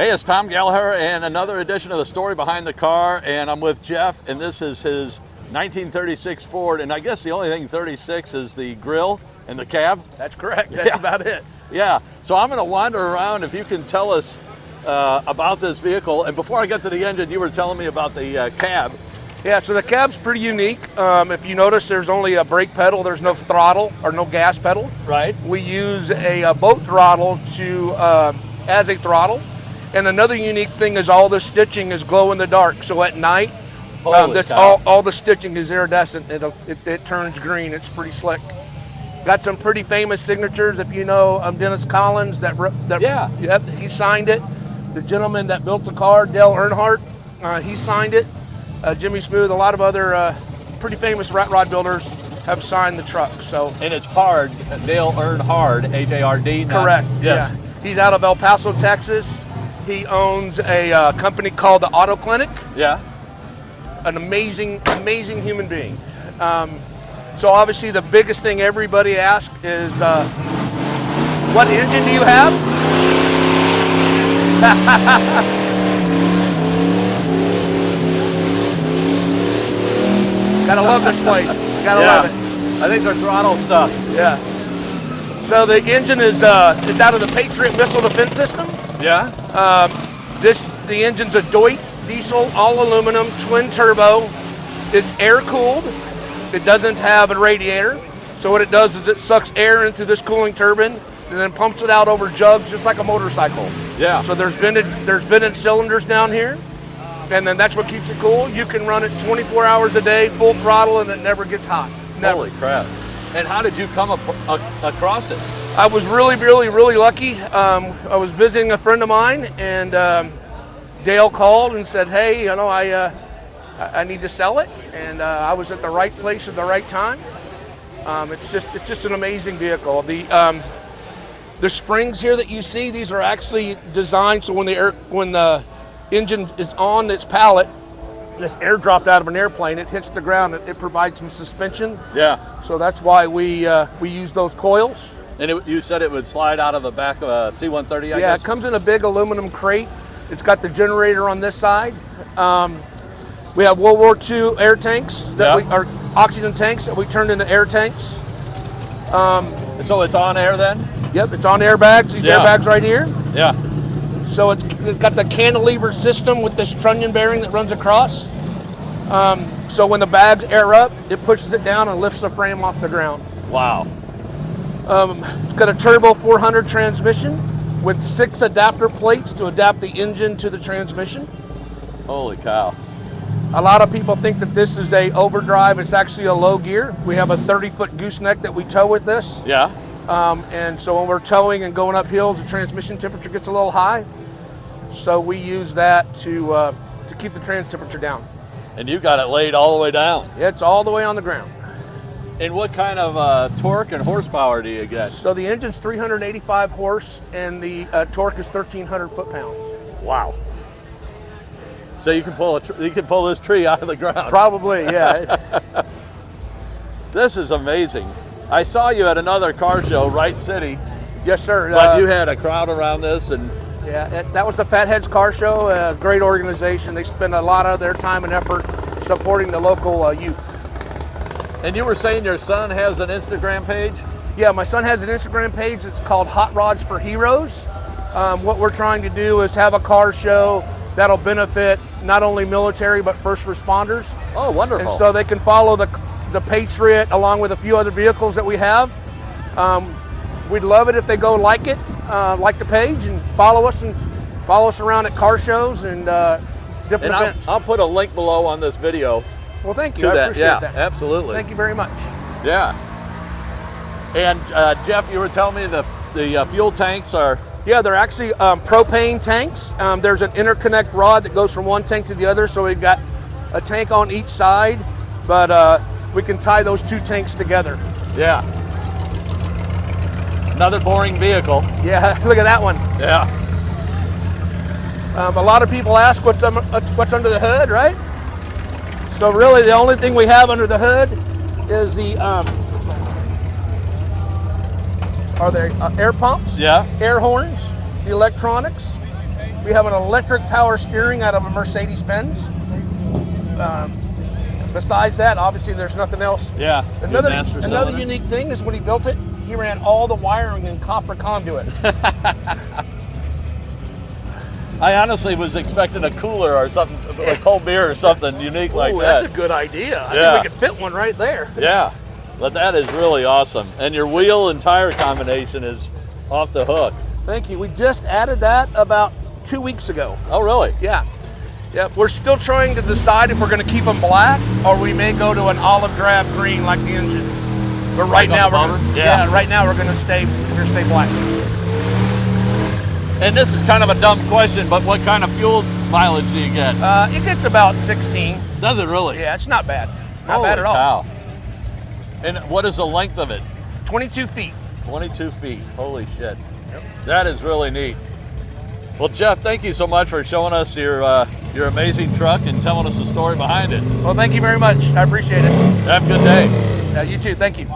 Hey, it's Tom Gallagher and another edition of The Story Behind the Car, and I'm with Jeff, and this is his 1936 Ford, and I guess the only thing 36 is the grill and the cab. That's correct. That's about it. Yeah, so I'm going to wander around if you can tell us about this vehicle. And before I get to the engine, you were telling me about the cab. Yeah, so the cab's pretty unique. If you notice, there's only a brake pedal. There's no throttle or no gas pedal. Right. We use a boat throttle as a throttle. And another unique thing is all the stitching is glow in the dark. So at night, all the stitching is iridescent. It turns green. It's pretty slick. Got some pretty famous signatures. If you know Dennis Collins, yep, he signed it. The gentleman that built the car, Dale Ernhard, he signed it. Jimmy Smooth, a lot of other pretty famous rat rod builders have signed the truck. So, and it's Hard, Dale Ernhard, H-A-R-D. Correct. Yes. Yeah. He's out of El Paso, Texas. He owns a company called the Auto Clinic. Yeah. An amazing human being. So obviously the biggest thing everybody asks is, what engine do you have? Gotta love this place. Gotta love it. I think they're throttle stuff. Yeah. So the engine is it's out of the Patriot Missile Defense System. Yeah. The engine's a Deutz diesel, all aluminum, twin turbo. It's air cooled. It doesn't have a radiator. So what it does is it sucks air into this cooling turbine and then pumps it out over jugs just like a motorcycle. Yeah. So there's vented cylinders down here, and then that's what keeps it cool. You can run it 24 hours a day, full throttle, and it never gets hot. Never. Holy crap. And how did you come across it? I was really lucky. I was visiting a friend of mine, and Dale called and said, "Hey, you know, I need to sell it," and I was at the right place at the right time. It's just an amazing vehicle. The springs here that you see, these are actually designed so when the engine is on its pallet, this air dropped out of an airplane, it hits the ground, it provides some suspension. Yeah. So that's why we use those coils. And you said it would slide out of the back of a C-130, I guess? Yeah, it comes in a big aluminum crate. It's got the generator on this side. We have World War II air tanks are oxygen tanks that we turned into air tanks. So it's on air then? Yep, it's on airbags. These airbags right here. Yeah. So it's got the cantilever system with this trunnion bearing that runs across. So when the bags air up, it pushes it down and lifts the frame off the ground. Wow. It's got a turbo 400 transmission with 6 adapter plates to adapt the engine to the transmission. Holy cow. A lot of people think that this is a overdrive. It's actually a low gear. We have a 30-foot gooseneck that we tow with this. Yeah. And so when we're towing and going up hills, the transmission temperature gets a little high. So we use that to keep the trans temperature down. And you got it laid all the way down. Yeah, it's all the way on the ground. And what kind of torque and horsepower do you get? So the engine's 385 horse and the torque is 1,300 foot-pounds. Wow. So you can pull this tree out of the ground. Probably, yeah. This is amazing. I saw you at another car show, Wright City. Yes, sir. But you had a crowd around this, and yeah, that was the Fatheads Car Show. A great organization. They spend a lot of their time and effort supporting the local youth. And you were saying your son has an Instagram page? Yeah, my son has an Instagram page. It's called Hot Rods for Heroes. What we're trying to do is have a car show that'll benefit not only military but first responders. Oh, wonderful. And so they can follow the Patriot along with a few other vehicles that we have. We'd love it if they go like the page and follow us around at car shows and different events. I'll put a link below on this video. Well, thank you. I appreciate that. Absolutely. Thank you very much. Yeah. And Jeff, you were telling me the fuel tanks are... Yeah, they're actually propane tanks. There's an interconnect rod that goes from one tank to the other, so we've got a tank on each side, but we can tie those 2 tanks together. Yeah. Another boring vehicle. Yeah, look at that one. Yeah. A lot of people ask what's under the hood, right? So really the only thing we have under the hood is the are there air pumps, yeah, air horns, the electronics, We have an electric power steering out of a Mercedes-Benz. Besides that, obviously, there's nothing else. Yeah. Another unique thing is when he built it, he ran all the wiring in copper conduit. I honestly was expecting a cooler or something, a cold beer or something unique like that. That's a good idea. I think we could fit one right there. Yeah, but that is really awesome. And your wheel and tire combination is off the hook. Thank you. We just added that about 2 weeks ago. Oh, really? Yeah. Yeah, we're still trying to decide if we're going to keep them black or we may go to an olive drab green like the engine. But right now right now we're going to stay black. And this is kind of a dumb question, but what kind of fuel mileage do you get? It gets about 16. Does it really? Yeah, it's not bad. Not Holy bad at all. Cow. And what is the length of it? 22 feet. 22 feet. Holy shit. Yep. That is really neat. Well, Jeff, thank you so much for showing us your amazing truck and telling us the story behind it. Well, thank you very much. I appreciate it. Have a good day. Yeah, you too. Thank you.